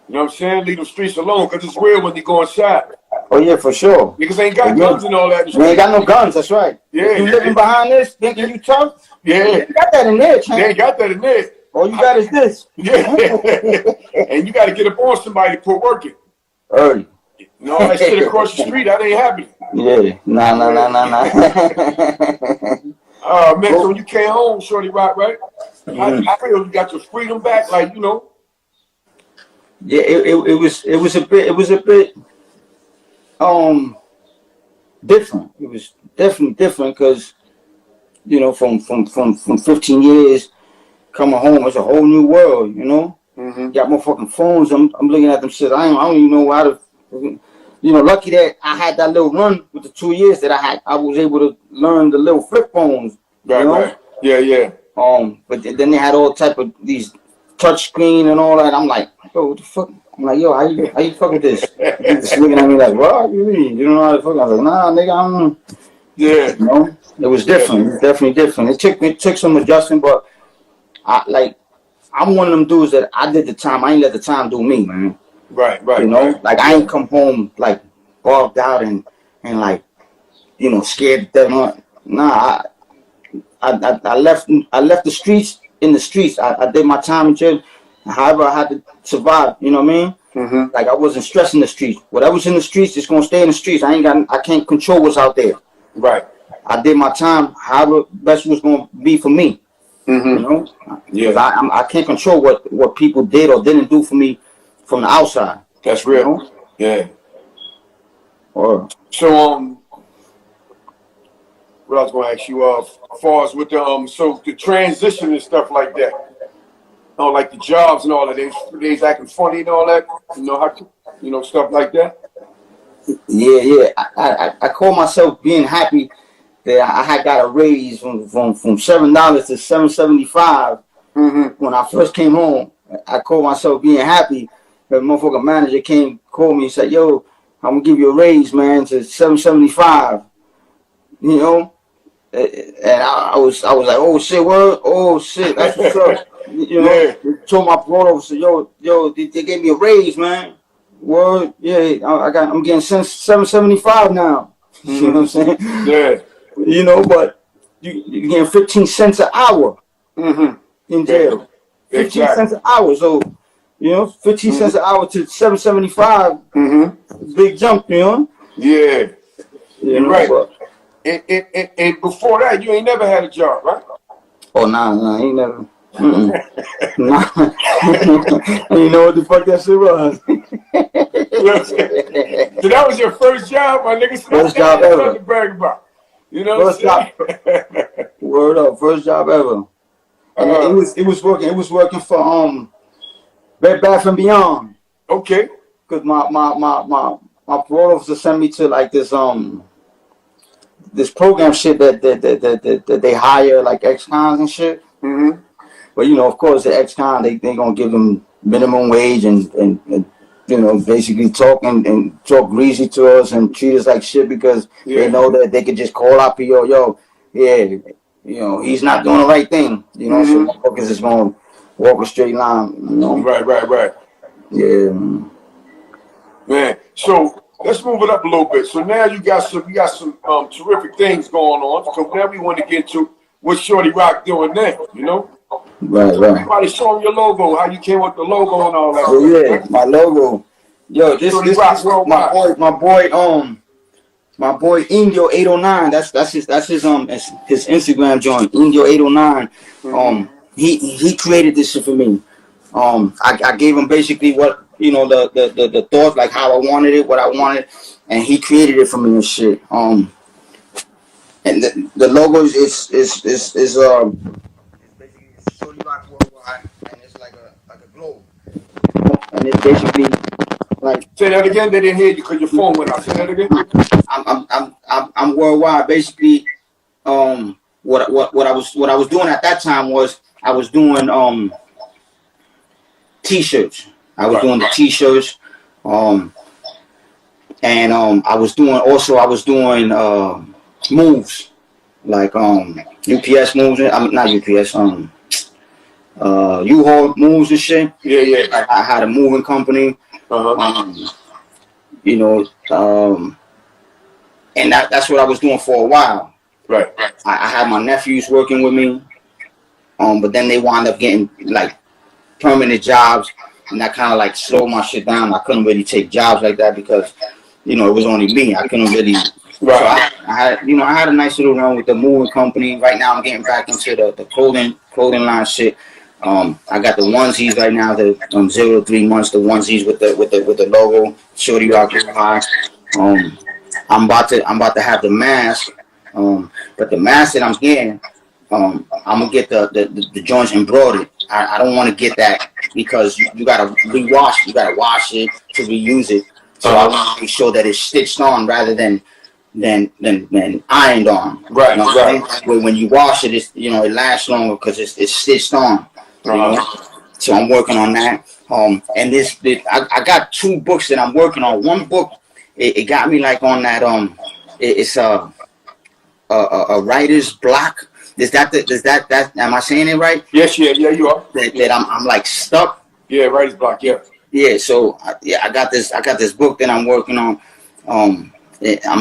you know what I'm saying? Leave the streets alone, because it's real when you go inside. Oh, yeah, for sure. Niggas ain't got guns and all that. You ain't got no guns, that's right. Yeah. You living behind this, thinking you tough? Yeah. You ain't got that in there, champ. They ain't got that in there. All you got is this. Yeah. And you got to get up on somebody to put work in. Early. You know, that shit across the street, that ain't happening. Yeah. Nah. Man, so when you came home, Shorty Roc, right? I feel you got your freedom back, like, you know. Yeah, it was a bit different. It was definitely different because, you know, from 15 years coming home, it's a whole new world, you know. Got more fucking phones. I'm looking at them shit. I don't even know how to, you know, lucky that I had that little run with the 2 years that I was able to learn the little flip phones. Right. Yeah. But then they had all type of these touch screen and all that. I'm like, yo, what the fuck? I'm like, yo, how you fuck with this? Just looking at me like, what you mean? You don't know how to fuck? I was like, nah, nigga, I don't know. Yeah. You know? It was different. It was definitely different. It took some adjusting, but I'm one of them dudes that I did the time. I ain't let the time do me, man. Right. You know? Like, I ain't come home, like, bogged out and like, you know, scared to death. Nah, I left the streets in the streets. I did my time in jail. However, I had to survive. You know what I mean? Like I wasn't stressing the streets. Whatever's in the streets, it's gonna stay in the streets. I can't control what's out there. Right. I did my time. However, best was gonna be for me. You know? Yeah. I can't control what people did or didn't do for me from the outside. That's real. You know? Yeah. Or so what I was going to ask you, as far as with the so the transition and stuff like that, like the jobs and all that, they acting funny and all that, you know how, you know, stuff like that. Yeah. I call myself being happy that I had got a raise from $7 to $7.75 when I first came home. I call myself being happy that motherfucking manager called me and said, yo, I'm gonna give you a raise, man, to $7.75. You know? And I was like, oh shit, word, oh shit, that's what's up. You know, told my parole officer, yo, they gave me a raise, man. Word, yeah, I'm getting $7.75 now. You know what I'm saying? Yeah. You know, but you're getting 15 cents an hour in jail. 15 cents an hour, so you know, 15 cents an hour to $7.75. Big jump, you know. Yeah. You're right. But, and before that, you ain't never had a job, right? Oh, nah, I ain't never. Nah. I didn't know what the fuck that shit was. So that was your first job, my nigga? First job ever. To brag about. You know what I'm saying? Word up, first job ever. And it was working. It was working for Bed Bath and Beyond. Okay. Cause my parole officer sent me to like this program shit that they hire like ex-cons and shit. Mm-hmm. But you know, of course, the ex-con they gonna give them minimum wage and you know, basically talk greasy to us and treat us like shit because they know that they could just call our PO, yo, yeah, you know, he's not doing the right thing, you know, so motherfuckers is gonna walk a straight line, you know. Right. Yeah. Man, so let's move it up a little bit. So now you got some terrific things going on. So now we want to get to what Shorty Roc doing now, you know? Right. Everybody show them your logo, how you came up with the logo and all that. Yeah, my logo. Yo, this my boy Indio 809. That's his Instagram joint, Indio 809. He created this shit for me. I gave him basically what, you know, the thought, like how I wanted it, what I wanted, and he created it for me and shit. And the logo is basically Shorty Roc worldwide, and it's like a globe, and it's basically like. Say that again. They didn't hear you because your phone went out. Say that again. I'm worldwide. Basically, what I was doing at that time was I was doing t-shirts. I was doing the t-shirts, and I was doing moves, like UPS moves. I mean, not UPS. U-Haul moves and shit. Yeah. I had a moving company. You know, and that's what I was doing for a while. Right. I had my nephews working with me, but then they wound up getting like permanent jobs, and that kind of like slowed my shit down. I couldn't really take jobs like that because, you know, it was only me. I couldn't really. Right. So I had a nice little run with the moving company. Right now, I'm getting back into the clothing line shit. I got the onesies right now, the 0 to 3 months, the onesies with the logo, Shorty Roc High. I'm about to have the mask, but the mask that I'm getting, I'm gonna get the joints embroidered. I don't want to get that because you gotta rewash, you gotta wash it to reuse it. So I want to make sure that it's stitched on rather than ironed on. Right. You know, right. When you wash it, it's, you know, it lasts longer because it's stitched on. You know? So I'm working on that. And I got 2 books that I'm working on. One book, it got me like on that it's a writer's block. Is that am I saying it right? Yes, yeah, you are. That I'm like stuck. Yeah, writer's block. Yeah. Yeah. So I got this book that I'm working on. I'm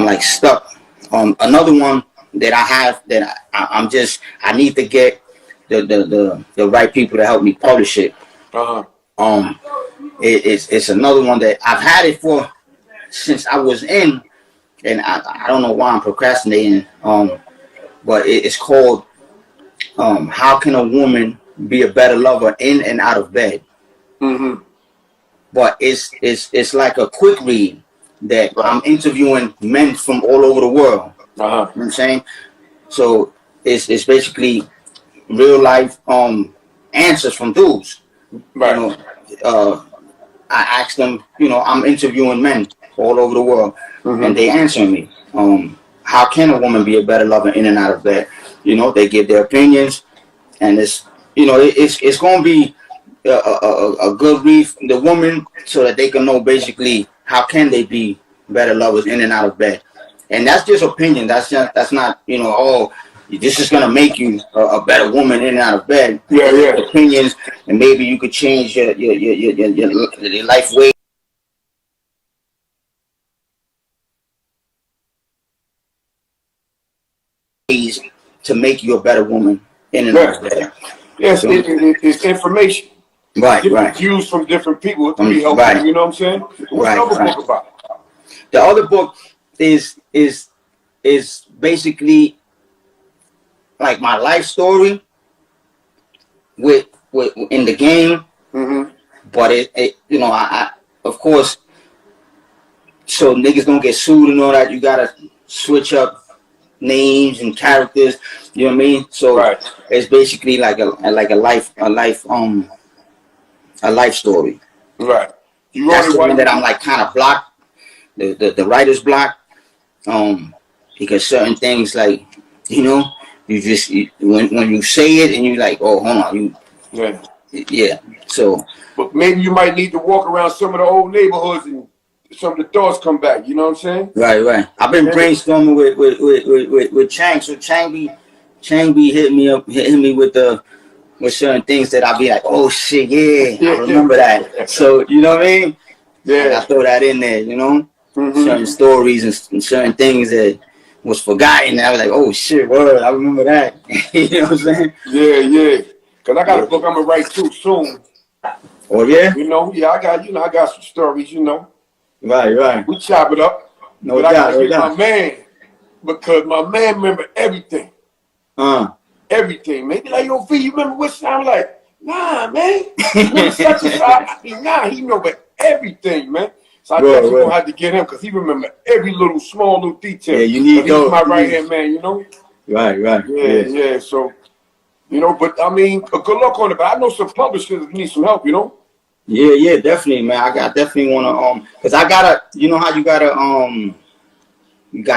like stuck. Another one that I have that I need to get the right people to help me publish it. It's another one that I've had it for since I was in, and I don't know why I'm procrastinating. But it's called How Can a Woman Be a Better Lover in and Out of Bed? But it's like a quick read that I'm interviewing men from all over the world. You know what I'm saying? So it's basically real life answers from dudes. Right. You know, I asked them, you know, I'm interviewing men all over the world, and they answer me. How can a woman be a better lover in and out of bed? You know, they give their opinions, and it's, you know, it's going to be a good read for the woman so that they can know basically how can they be better lovers in and out of bed. And that's just opinion. That's not, you know, oh, this is gonna make you a better woman in and out of bed. Yeah. Opinions, and maybe you could change your life way. To make you a better woman in and out of bed. Yes, so, it's information. Right. Views from different people to be helpful. You know what I'm saying? What's the other book about? The other book is basically like my life story with in the game. But it you know, I of course, so niggas don't get sued and all that, you gotta switch up names and characters. You know what I mean? So it's basically like a life story. Right. That's the one that I'm like kind of blocked, the writer's block. Because certain things like, you know, when you say it and you like, oh, hold on, yeah. So, but maybe you might need to walk around some of the old neighborhoods and some of the thoughts come back. You know what I'm saying? Right. I've been brainstorming with Chang. So Chang be hitting me with certain things that I'll be like, oh shit, yeah, I remember that. So you know what I mean? Yeah, I throw that in there. You know, certain stories and certain things that was forgotten. I was like, oh shit, word, I remember that. You know what I'm saying? Yeah. Cause I got a book I'm gonna write too soon. Oh yeah? You know, I got some stories, you know. Right. We chop it up. No but doubt, I gotta get my man, because my man remember everything. Everything, man. He like, yo, V, you remember which time? I'm like, nah, man. Remember such and such? Nah, he remember everything, man. So I definitely gonna have to get him because he remember every small little detail. Yeah, you need those. He's my right hand man, you know. Right. Yeah. So, you know, but I mean, good luck on it. But I know some publishers that need some help, you know. Yeah, definitely, man. I definitely wanna cause I gotta, you know how you gotta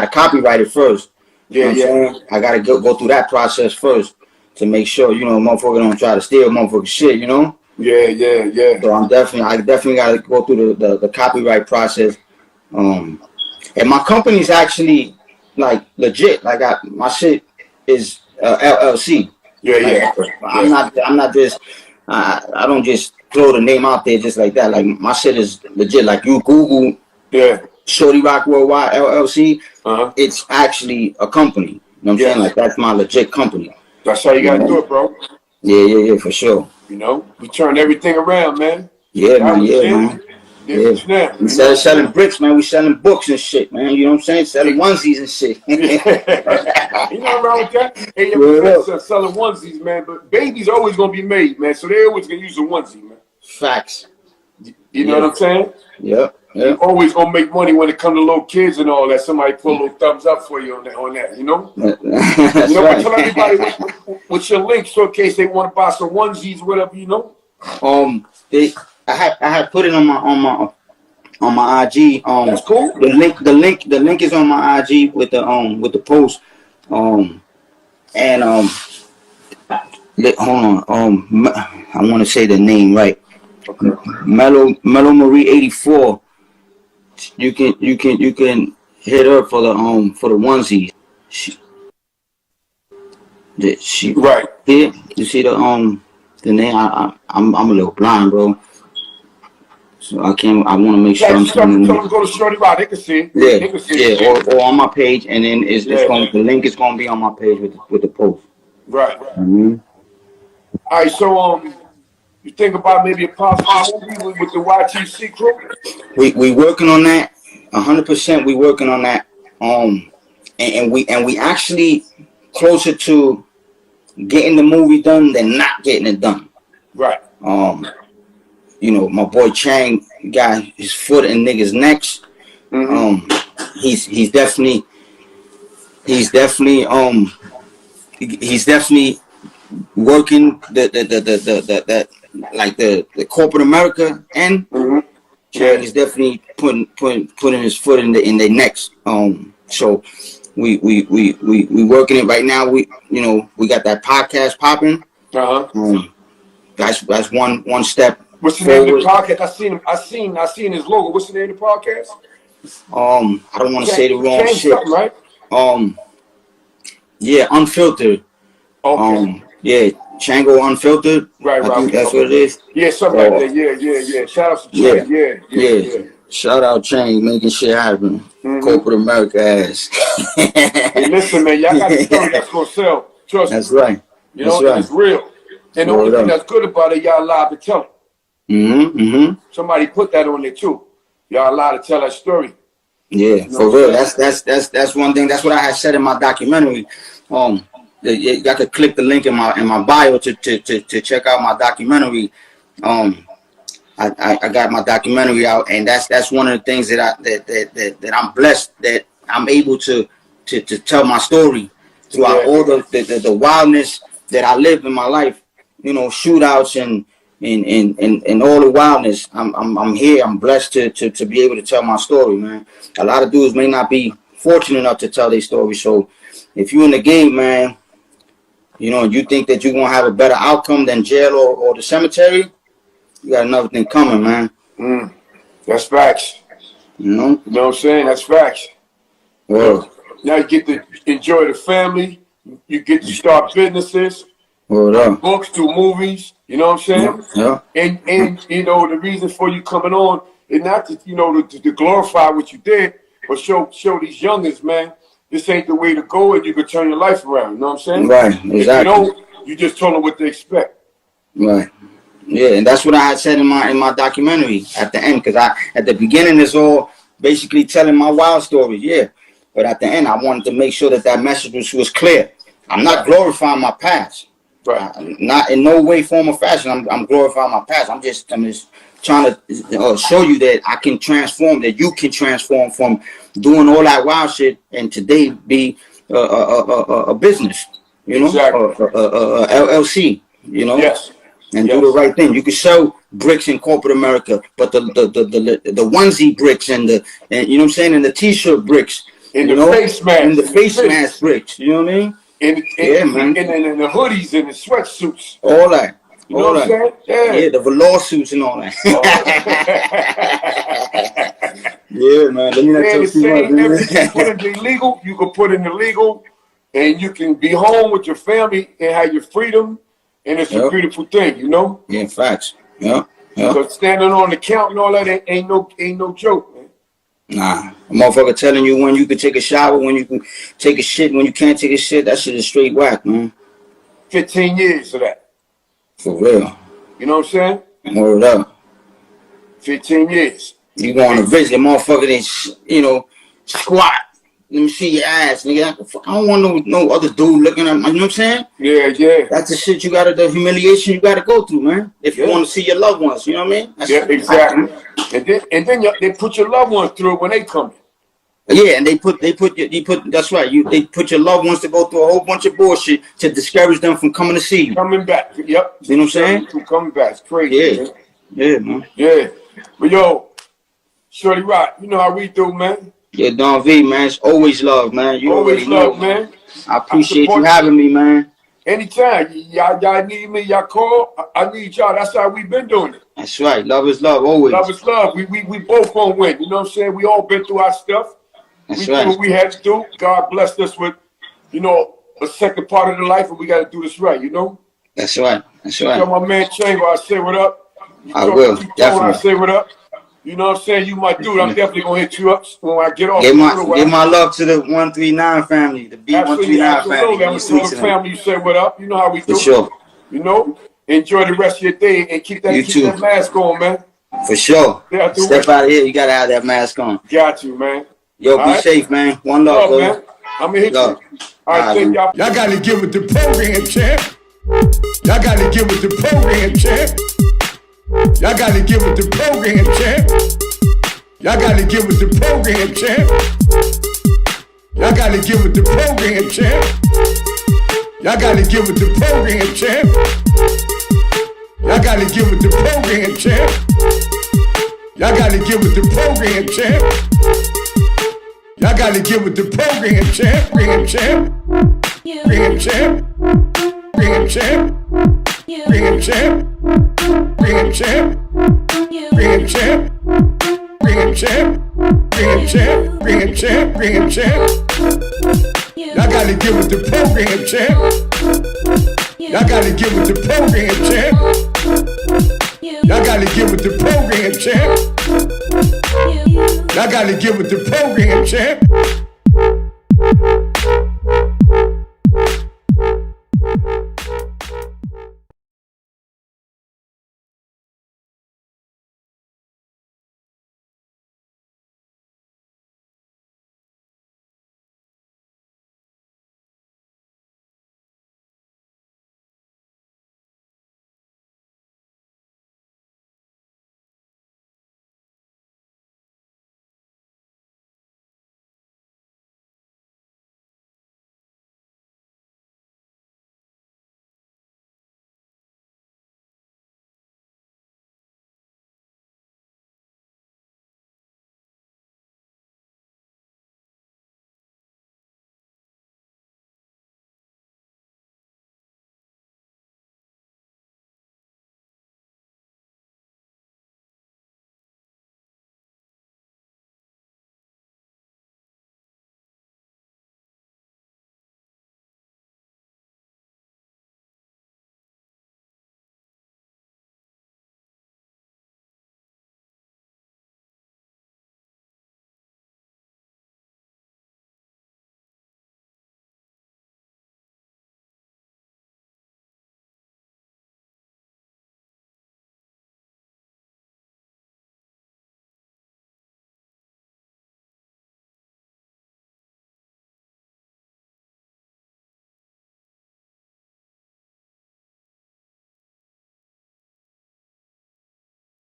copyright it first. You know what I'm saying? I gotta go through that process first to make sure, you know, motherfucker don't try to steal motherfucker shit, you know? Yeah. So I definitely gotta go through the copyright process. And my company's actually like legit. Like my shit is LLC. Yeah. I'm not just I don't just throw the name out there just like that. Like my shit is legit. Like you Google Shorty Roc Worldwide LLC, it's actually a company. You know what I'm saying? Like that's my legit company. That's how you gotta do it, bro. Yeah, for sure. You know, we turn everything around, man. Yeah, man. Yeah. Instead of selling bricks, man, we selling books and shit, man. You know what I'm saying? Selling onesies and shit. You know wrong with that? Hey, selling onesies, man. But babies always gonna be made, man. So they always gonna use a onesie, man. Facts. You know what I'm saying? Yep. You're always gonna make money when it comes to little kids and all that. Somebody put a little thumbs up for you on that, you know? That's but tell everybody what's your link so in case they want to buy some onesies, whatever, you know? I had put it on my IG. That's cool. The link is on my IG with the post. Hold on. I want to say the name right. Okay. Mellow Marie 84. You can hit her for the onesie. She right. Yeah, you see the name. I'm a little blind, bro. So I want to make sure I'm telling them to go to Shorty Roc. They can see it. Yeah, they can see it. Or on my page, and then the link is going to be on my page with the post. Right. Mm-hmm. All right, so you think about maybe a possible movie with the YTC crew? We working on that. 100%. We working on that. And we actually closer to getting the movie done than not getting it done. Right. You know, my boy Chang got his foot in niggas' necks. Mm-hmm. He's definitely working the corporate America, and Chang is definitely putting his foot in their necks. So we working it right now. We got that podcast popping. That's one step. What's the name of the podcast? I seen his logo. What's the name of the podcast? I don't want to say the wrong shit. Right? Yeah, Unfiltered. Okay. Yeah, Chango Unfiltered. Right. I think that's what it is. Yeah, something like that. Yeah. Shout out to Chang. Yeah. Shout out Chang, making shit happen. Corporate America ass. Hey, listen, man, y'all got a story that's gonna sell. Trust me. That's right. You know, it's real. And the only thing that's good about it, y'all allowed to tell it. Somebody put that on there too. Y'all allowed to tell that story. Yeah, for real. That's one thing. That's what I had said in my documentary. Y'all could click the link in my bio to check out my documentary. I got my documentary out, and that's one of the things that I'm blessed that I'm able to to tell my story throughout all the wildness that I live in my life. You know, shootouts and all the wildness. I'm here. I'm blessed to be able to tell my story, man. A lot of dudes may not be fortunate enough to tell their story. So if you're in the game, man, you know, you think that you're gonna have a better outcome than jail or the cemetery, you got another thing coming, man. That's facts. You know what I'm saying? That's facts. Well, now you get to enjoy the family. You get to start businesses, books, do movies. You know what I'm saying? Yeah. And you know, the reason for you coming on is not to, you know, to glorify what you did, but show these youngins, man, this ain't the way to go, and you can turn your life around. You know what I'm saying? Right. Exactly. If you don't, you just told them what to expect. Right. Yeah, and that's what I had said in my documentary at the end, because at the beginning it's all basically telling my wild stories, yeah. But at the end, I wanted to make sure that message was clear. I'm not glorifying my past. Right. Not in no way, form, or fashion. I'm glorifying my past. I'm just trying to show you that I can transform, that you can transform from doing all that wild shit and today be a business, you know, exactly. LLC, you know. Yes. And do the right thing. You can sell bricks in corporate America, but the onesie bricks and you know what I'm saying, and the t-shirt bricks, and the face mask, and the face mask bricks. You know what I mean? Man. And the hoodies and the sweatsuits, all that. You know what I'm saying? Yeah, the velour suits and all that. Yeah, man. Let me not tell you everything you put in the legal, you can put in the legal, and you can be home with your family and have your freedom. And it's a beautiful thing, you know? Yeah, facts. Yeah. Because standing on the count and all that ain't no joke, man. Nah. A motherfucker telling you when you can take a shower, when you can take a shit, when you can't take a shit, that shit is straight whack, man. 15 years of that. For real. You know what I'm saying? Word up. 15 years. You go on a visit, a motherfucker, they, you know, squat. Let me see your ass, nigga. I don't want no other dude looking at me. You know what I'm saying? Yeah. That's the shit the humiliation you gotta go through, man. If you want to see your loved ones, you know what I mean? That's exactly. And then they put your loved ones through when they come. Yeah, and they put that's right. They put your loved ones to go through a whole bunch of bullshit to discourage them from coming to see you. Coming back. Yep. You know what I'm saying? Coming back. It's crazy. Yeah, man. Yeah. But yo, Shorty Roc, you know how we do, man. Yeah, Don V, man. It's always love, man. You always love, man. I appreciate you having me, man. Anytime. Y'all need me, y'all call. I need y'all. That's how we've been doing it. That's right. Love is love, always. Love is love. We both gonna win. You know what I'm saying? We all been through our stuff. That's we right. do what we had to do. God blessed us with, you know, a second part of the life, and we got to do this right, you know? That's right. That's right. Tell my man Chango, I say what up. I will, definitely. I say what up. You know what I'm saying? You my dude. I'm definitely going to hit you up when I get off. Give my love to the 139 family, the B139 family. I'm the family. You say what up. You know how we do. For sure. You know? Enjoy the rest of your day and keep that mask on, man. For sure. Yeah, step out of here. You got to have that mask on. Got you, man. Yo, be safe, man. One love, man. I'm going to hit you. All right, thank y'all. Y'all got to get with the program, champ. Y'all got to get with the program, champ. Y'all got to get with the program, champ. Y'all got to get with the program, champ. Y'all got to get with the program, champ. Y'all got to get with the program, champ. Y'all got to get with the program, champ. Y'all got to get with the program, champ. Y'all got to get with the program, champ. Program, champ. Program, champ. Program, champ. Program, champ. Program, champ. Program, champ. Program, champ. Program, champ. Program, champ. Program, champ. Y'all got to get with the program, champ. Y'all got to get with the program, champ. Y'all got to get with the program, champ. Y'all got to get with the program, champ.